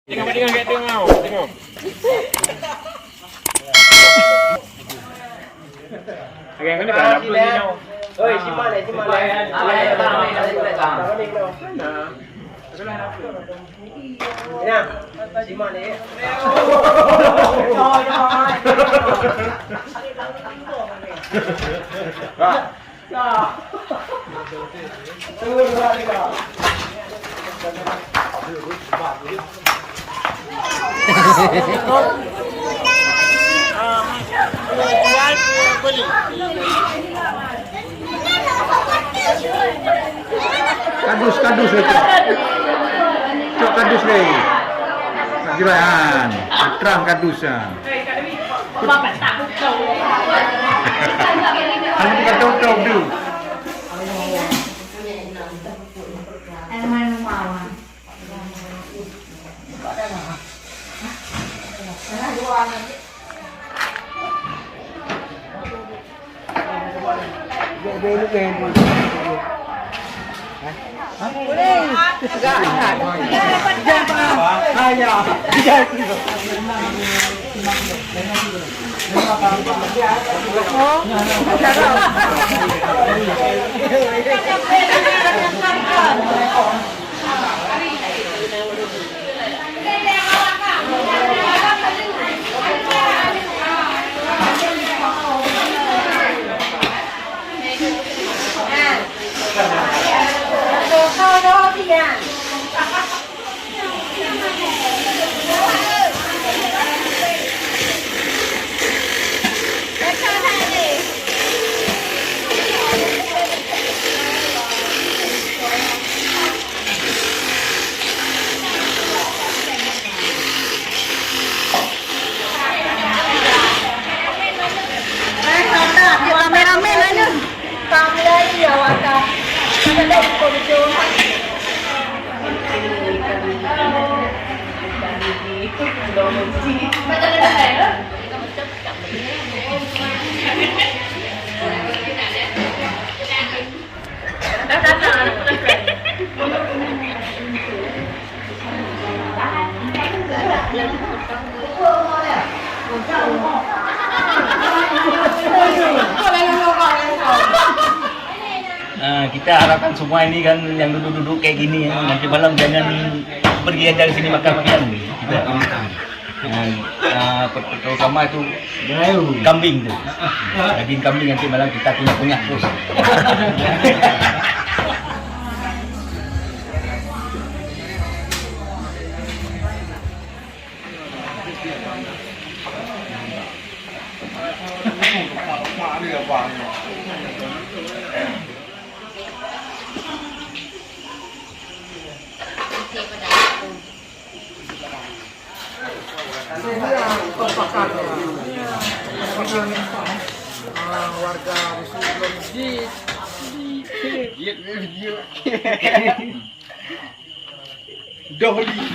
Tengok kat dia mau. Tengok. Okey, kan dah nak beli ni. Oi, simpan le. Nah, simpan le. Kadus le. Cok kadus le. Kirahan. Terang kadus ah. Hanya kita tahu dulu. Kita harapkan semua ini kan yang duduk-duduk kayak gini ya. Nanti malam jangan pergi aja ke sini makan-makan kita. Terutama itu kambing tuh. Daging kambing nanti malam kita punya terus. Warga belum Dah beli.